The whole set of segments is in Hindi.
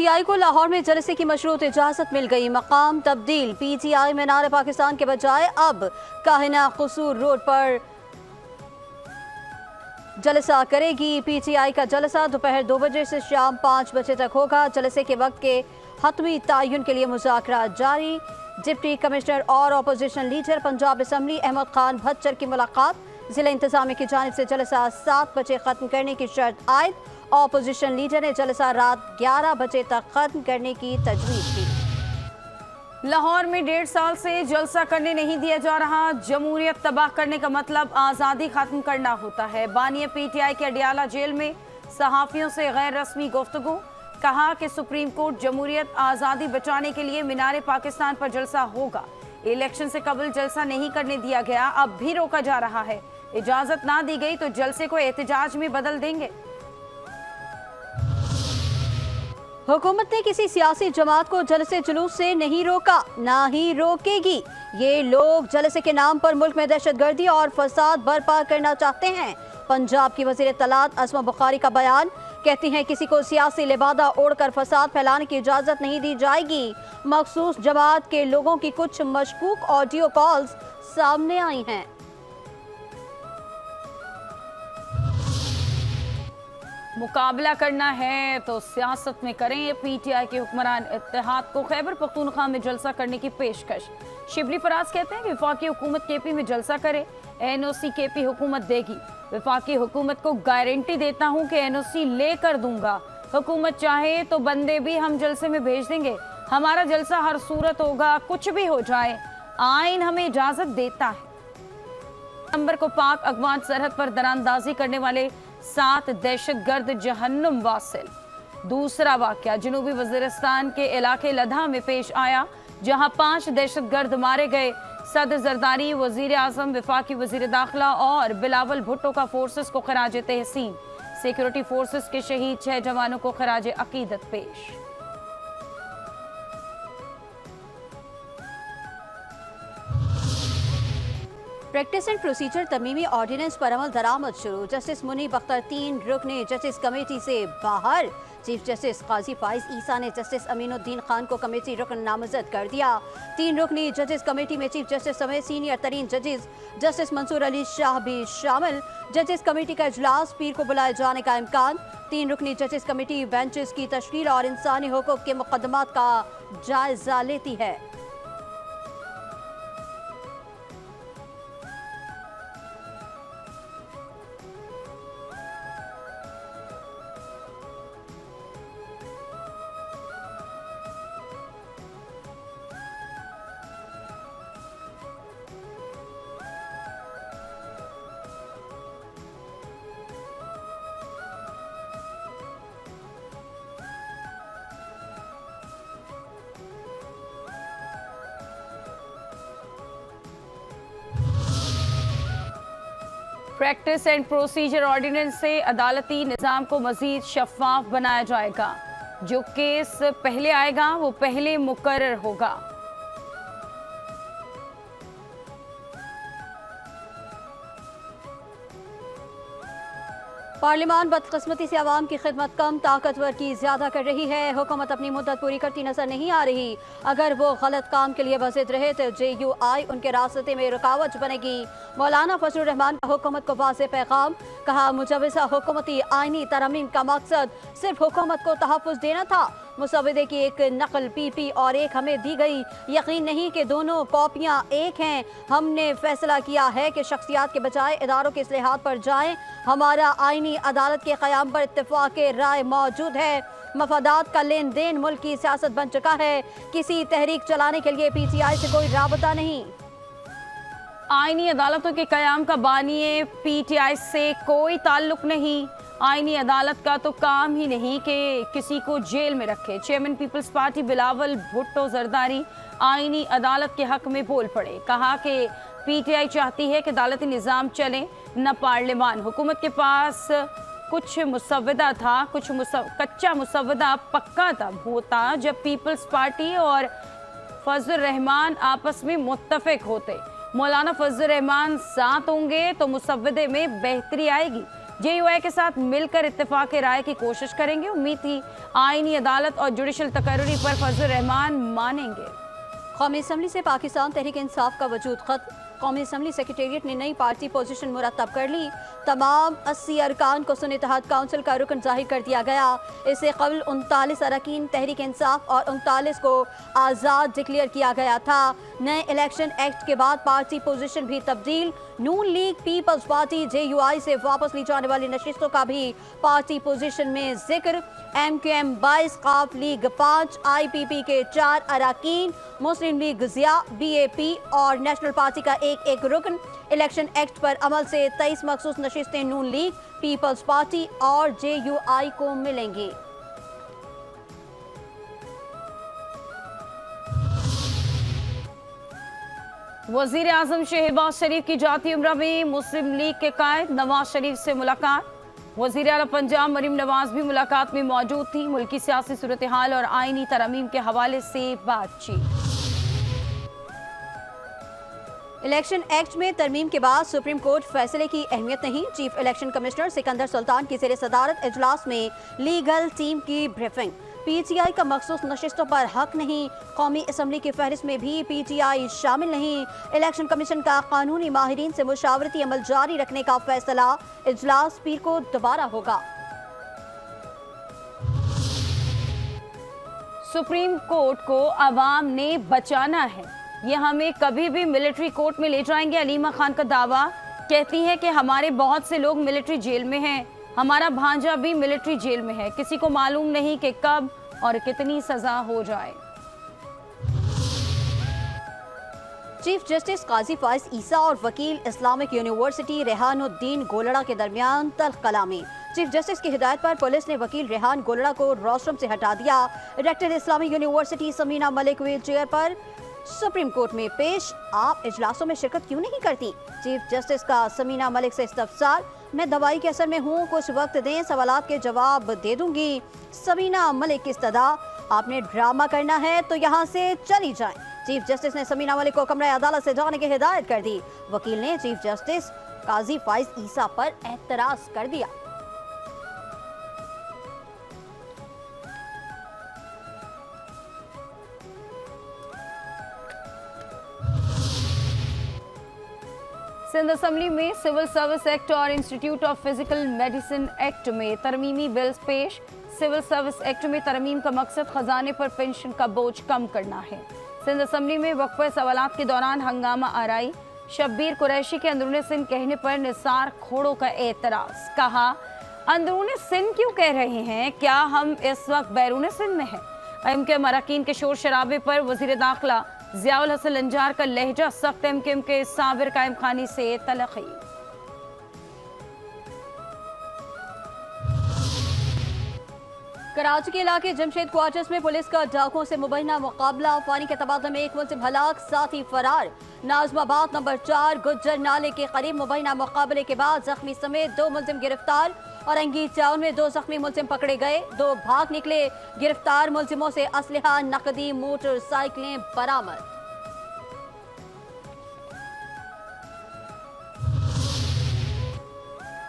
पीटीआई को लाहौर में जलसे की मशरूत इजाजत मिल गई। मकाम तब्दील, पीटीआई मीनार पाकिस्तान के बजाय अब काहिना कसूर रोड पर जलसा करेगी। पीटीआई का जलसा दोपहर 2 बजे से शाम 5 बजे तक होगा। जलसे के वक्त के हतमी तयन के लिए मुज़ाकरा जारी। डिप्टी कमिश्नर और opposition leader Punjab assembly Ahmad Khan Bhachar की मुलाकात। जिला इंतजामिया की जानिब से जलसा 7 बजे खत्म करने की शर्त आयद। अपोजिशन लीडर ने जलसा रात 11 बजे तक खत्म करने की तजवीज़ की। लाहौर में 1.5 साल से जलसा करने नहीं दिया जा रहा। जमहूरियत तबाह करने का मतलब आज़ादी खत्म करना होता है। बानी पीटीआई के अडियाला जेल में सहाफ़ियों से गैर रस्मी गुफ्तगू। कहा कि सुप्रीम कोर्ट जमहूरियत आज़ादी बचाने के लिए मीनार पाकिस्तान पर जलसा होगा। इलेक्शन से कबल जलसा नहीं करने दिया गया, अब भी रोका जा रहा है। इजाज़त ना दी गई तो जलसे को एहतजाज में बदल देंगे। हुकूमत ने किसी सियासी जमात को जलसे जुलूस से नहीं रोका, ना ही रोकेगी। ये लोग जलसे के नाम पर मुल्क में दहशतगर्दी और फसाद बर्पा करना चाहते हैं। पंजाब की वज़ीर इत्तलात अस्मा बुखारी का बयान, कहती हैं किसी को सियासी लिबादा ओढ़कर फसाद फैलाने की इजाज़त नहीं दी जाएगी। मखसूस जमात के लोगों की कुछ मशकूक ऑडियो कॉल्स सामने आई हैं। मुकाबला करना है तो सियासत में करें। पीटीआई के हुक्मरान इत्तेहाद को खैबर पख्तूनख्वा में जलसा करने की पेशकश। शिबली फराज कहते हैं कि वफाकी हुकूमत केपी में जलसा करे, एनओसी केपी हुकूमत देगी। वफाकी हुकूमत को गारंटी देता हूं कि एनओसी लेकर दूंगा। हुकूमत चाहे तो बंदे भी हम जलसे में भेज देंगे। हमारा जलसा हर सूरत होगा, कुछ भी हो जाए, आइन हमें इजाजत देता है। नंबर को पाक अफगान सरहद पर दरानंदाजी करने वाले 7 दहशतगर्द जहन्नुम वासिल। दूसरा वाकया जनूबी वजीरिस्तान के इलाके लधा में पेश आया, जहां 5 दहशतगर्द मारे गए। सदर जरदारी, वजीर आजम, वफाकी वजीर दाखिला और बिलावल भुट्टो का फोर्सेस को खराज तहसीन। सिक्योरिटी फोर्सेस के शहीद 6 जवानों को खराज अकीदत पेश। प्रैक्टिस एंड प्रोसीजर तरमीमी ऑर्डिनेंस पर अमल दरामद शुरू। जस्टिस मुनीब अख्तर 3 रुकने जस्टिस कमेटी से बाहर। चीफ जस्टिस काजी फाइज ईसा ने जस्टिस अमीनुद्दीन खान को कमेटी रुकन नामजद कर दिया। 3 रुकनी जजेस कमेटी में चीफ जस्टिस समेत सीनियर तरीन जजेस जस्टिस मंसूर अली शाह भी शामिल। जजेस कमेटी का इजलास पीर को बुलाए जाने का इम्कान। 3 रुकनी जजेस कमेटी बेंचेस की तश्कील और इंसानी हुकूक के मुकदमात का जायजा लेती है। प्रैक्टिस एंड प्रोसीजर ऑर्डिनेंस से अदालती निज़ाम को मजीद शफाफ बनाया जाएगा। जो केस पहले आएगा वो पहले मुकर्रर होगा। पार्लियामान बदकिस्मती से आवाम की खिदमत कम ताकतवर की ज्यादा कर रही है। हुकूमत अपनी मुद्दत पूरी करती नजर नहीं आ रही। अगर वो गलत काम के लिए बज़िद रहे तो JUI उनके रास्ते में रुकावट बनेगी। मौलाना फजलुर रहमान का हुकूमत को वाज़ेह पैगाम। कहा मुजव्वज़ा हुकूमती आईनी तरमीम का मकसद सिर्फ हुकूमत को तहफ़्फ़ुज़ देना था। मुसव्वदे की एक नकल PP और एक हमें दी गई। यकीन नहीं कि दोनों कॉपियाँ एक हैं। हमने फैसला किया है कि शख्सियात के बजाय इदारों के इस्लाहात पर जाएं। हमारा आईनी अदालत के क़याम पर इत्तेफाक राय मौजूद है। मफादात का लेन देन मुल्क की सियासत बन चुका है। किसी तहरीक चलाने के लिए PTI से कोई राबता नहीं। आईनी अदालतों के क़याम का बानी PTI से कोई ताल्लुक नहीं। आईनी अदालत का तो काम ही नहीं कि किसी को जेल में रखे। Chairman people's party Bilawal Bhutto Zardari आईनी अदालत के हक में बोल पड़े। कहा कि PTI चाहती है कि अदालती निज़ाम चले, न पार्लियामान। हुकूमत के पास कुछ मुसव्वदा था, कच्चा मुसव्वदा पक्का तब होता जब पीपल्स पार्टी और फजलुर रहमान आपस में मुत्तफिक होते। मौलाना फजलुर रहमान साथ होंगे तो मुसव्वदे में बेहतरी आएगी। JUI के साथ मिलकर इत्तेफाक राय की कोशिश करेंगे। उम्मीद थी आईनी अदालत और जुडिशल तकर्री पर फजल रहमान मानेंगे। कौमी असम्बली से पाकिस्तान तहरीक इंसाफ का वजूद खत्म। कौमी असम्बली सेक्रेटेरिएट ने नई पार्टी पोजीशन मुरतब कर ली। तमाम 80 अरकान को सुन्नी इत्तेहाद काउंसिल का रुकन जाहिर कर दिया गया। इससे कबल 39 अरकान तहरीक इंसाफ और 39 को आज़ाद डिक्लेयर किया गया था। नए इलेक्शन एक्ट के बाद पार्टी पोजीशन भी तब्दील। नून लीग पीपल्स पार्टी JUI से वापस ली जाने वाली नशिस्तों का भी पार्टी पोजीशन में जिक्र। MQM 22, काफ लीग 5, IPP के 4 अरकान, मुस्लिम लीग ज़िया, BAP और नेशनल पार्टी का एक रुकन। इलेक्शन एक्ट पर अमल से 23 मखसूस नशिस्तें नून लीग, पीपल्स पार्टी और JUI को मिलेंगी। वजीर आजम शहबाज शरीफ की जाती उम्र में मुस्लिम लीग के कायद नवाज शरीफ से मुलाकात। वजीर आला पंजाब मरीम नवाज भी मुलाकात में मौजूद थी। मुल्की सियासी सूरत हाल और आईनी तरमीम के हवाले से बातचीत। इलेक्शन एक्ट में तरमीम के बाद सुप्रीम कोर्ट फैसले की अहमियत नहीं। Chief election commissioner Sikandar Sultan की ज़ेर सदारत इजलास में लीगल टीम की ब्रीफिंग। PTI का मखसूस नशिस्तों पर हक नहीं। कौमी असम्बली की फहरिस्त में भी PTI शामिल नहीं। इलेक्शन कमीशन का कानूनी माहिरीन से मुशावरती अमल जारी रखने का फैसला। इजलास पीर को दोबारा होगा। सुप्रीम कोर्ट को अवाम ने बचाना है, ये हमें कभी भी मिलिट्री कोर्ट में ले जाएंगे। अलीमा खान का दावा। कहती है कि हमारे बहुत से लोग मिलिट्री जेल में हैं, हमारा भांजा भी मिलिट्री जेल में है, किसी को मालूम नहीं कि कब और कितनी सजा हो जाए। चीफ जस्टिस काजी फाइज ईसा और वकील इस्लामिक यूनिवर्सिटी रेहानुद्दीन गोलड़ा के दरमियान तल्ख कलामी। चीफ जस्टिस की हिदायत पर पुलिस ने वकील रेहान गोलड़ा को रोस्ट्रम से हटा दिया। Rector Islamic university Samina Malik wheel chair पर सुप्रीम कोर्ट में पेश। आप इजलासों में शिरकत क्यों नहीं करती? चीफ जस्टिस का समीना मलिक से इस्तफसार। मैं दवाई के असर में हूँ, कुछ वक्त दें, सवालात के जवाब दे दूंगी। समीना मलिक की इस्तदा। आपने ड्रामा करना है तो यहाँ से चली जाएं। चीफ जस्टिस ने समीना मलिक को कमरा अदालत से जाने की हिदायत कर दी। वकील ने चीफ जस्टिस काजी फाइज ईसा पर एतराज कर दिया। सिंध असम्बली में सिविल सर्विस एक्ट और institute of physical medicine act में तरमीमी बिल्स पेश। सिविल सर्विस एक्ट में तरमीम का मकसद खजाने पर पेंशन का बोझ कम करना है। सिंध असम्बली में वक्फे सवालात के दौरान हंगामा आराई। शब्बीर कुरैशी के अंदरूनी सिंध कहने पर निसार खोड़ों का एतराज। कहा, अंदरूनी सिंध क्यों कह रहे हैं? क्या हम इस वक्त बैरून सिंध में हैं? MKM अरकान के शोर शराबे पर वजीर दाखिला ज़ियाउल हसन लंजार का लहजा सख्त। MKM के साबिर कायम खानी से तलखी। कराची के इलाके जमशेद क्वार्टर्स में पुलिस का डाकुओं से मुबैना मुकाबला। फानी के तबादले में एक मुलजिम हलाक, साथी फरार। नाजमाबाद नंबर 4 गुज्जर नाले के करीब मुबैना मुकाबले के बाद जख्मी समेत 2 मुलजिम गिरफ्तार। औरंगी टाउन में 2 जख्मी मुलजिम पकड़े गए, 2 भाग निकले। गिरफ्तार मुलजिमों से असलहा, नकदी, मोटरसाइकिलें बरामद।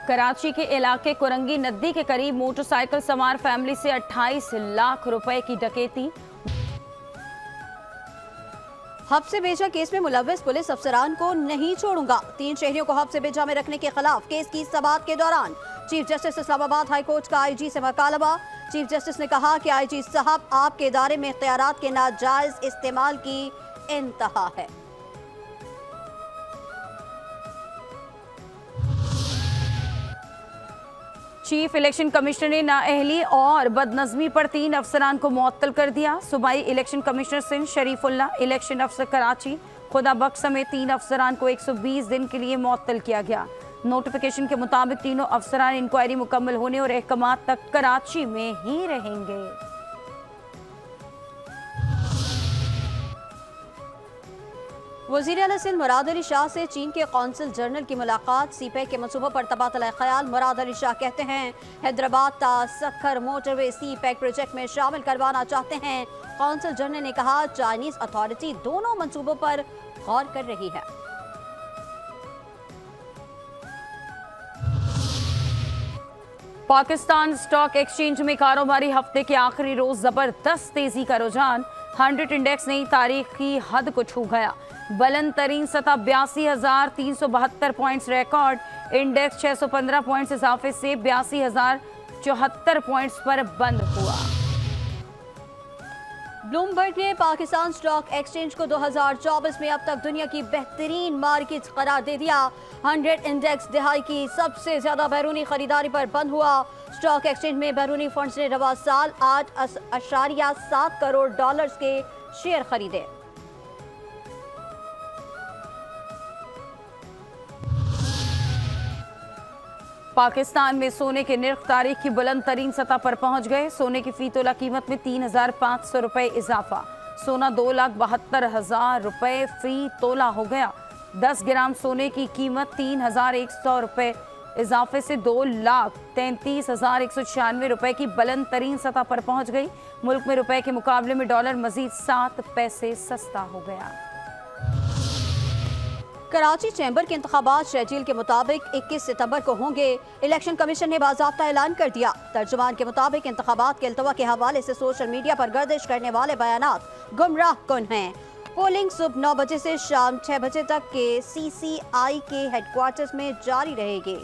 कराची के इलाके कुरंगी नदी के करीब मोटरसाइकिल सवार फैमिली से 28 लाख रुपए की डकैती। हब से बेजा केस में मुलव्विस पुलिस अफसरान को नहीं छोड़ूंगा। 3 शहरियों को हब से बेजा में रखने के खिलाफ केस की समाअत के दौरान chief justice Islamabad high court का IG से मुतालबा। चीफ जस्टिस ने कहा कि IG साहब, आपके इदारे में इख्तियारात के नाजायज इस्तेमाल की इंतहा है। चीफ इलेक्शन कमिश्नर ने नाअहली और बदनज़मी पर 3 अफसरान को मुअत्तल कर दिया। सूबाई election commissioner Sindh Sharifullah, election अफसर कराची खुदा बख्श समेत 3 अफसरान को 120 दिन के लिए मुअत्तल किया गया। नोटिफिकेशन के मुताबिक तीनों अफसरान इंक्वायरी मुकम्मल होने और अहकामात तक कराची में ही रहेंगे। वज़ीर आला सिंध मुराद अली शाह से चीन के कौंसल जनरल की मुलाकात। सीपैक के मनसूबों पर तबादला ख्याल। मुराद अली शाह कहते हैं हैदराबाद ता सक्खर मोटरवे सीपैक प्रोजेक्ट में शामिल करवाना चाहते हैं। कौंसल जनरल ने कहा, चाइनीज अथॉरिटी दोनों मनसूबों पर गौर कर रही है। पाकिस्तान स्टॉक एक्सचेंज में कारोबारी हफ्ते के आखिरी रोज जबरदस्त तेजी का रुझान। 100 इंडेक्स नई तारीख की हद को छू गया। बुलंद तरीन सतह 82,372 पॉइंट्स रिकॉर्ड। इंडेक्स 615 पॉइंट्स इजाफे से 82,074 पॉइंट्स पर बंद हुआ। ब्लूमबर्ग ने पाकिस्तान स्टॉक एक्सचेंज को 2024 में अब तक दुनिया की बेहतरीन मार्केट करार दे दिया। 100 इंडेक्स दिहाई की सबसे ज्यादा बैरूनी खरीदारी पर बंद हुआ। स्टॉक एक्सचेंज में बैरूनी फंड्स ने रवा साल 8.7 करोड़ डॉलर्स के शेयर खरीदे। पाकिस्तान में सोने के निर्ख तारीख की बुलंद तरीन सतह पर पहुंच गए। सोने की फी तोला कीमत में 3,500 रुपए इजाफा। सोना 2,72,000 रुपए फी तोला हो गया। 10 ग्राम सोने की कीमत 3,100 रुपए इजाफे से 2,33,196 रुपए की बुलंद तरीन सतह पर पहुंच गई। मुल्क में रुपए के मुकाबले में डॉलर मजीद 7 पैसे सस्ता हो गया। कराची चैम्बर के इंतखाबात शेड्यूल के मुताबिक 21 सितंबर को होंगे। इलेक्शन कमीशन ने बाज़ाब्ता ऐलान कर दिया। तर्जुमान के मुताबिक इंतखाबात के अल्तवा के हवाले से सोशल मीडिया पर गर्दिश करने वाले बयानात गुमराह कुन हैं। पोलिंग सुबह 9 बजे से शाम 6 बजे तक के CCI के हेडक्वार्टर्स में जारी रहेगी।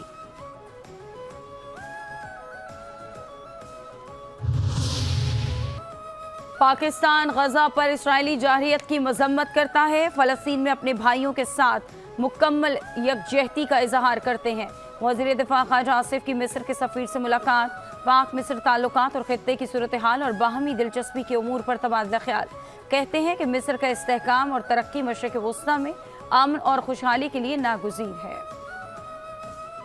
पाकिस्तान गजा पर इस्राएली जारहियत की मजम्मत करता है। फलस्तीन में अपने भाइयों के साथ मुकम्मल यकजहती का इजहार करते हैं। वज़ीर दिफा ख्वाजा आसिफ की मिस्र के सफ़ीर से मुलाकात। पाक मिस्र ताल्लुकात और खित्ते की सूरत हाल और बाहमी दिलचस्पी के उमूर पर तबादला ख्याल। कहते हैं कि मिस्र का इस्तेहकाम और तरक्की मशरिक़ वस्ता में अमन और खुशहाली के लिए नागुज़ीर है।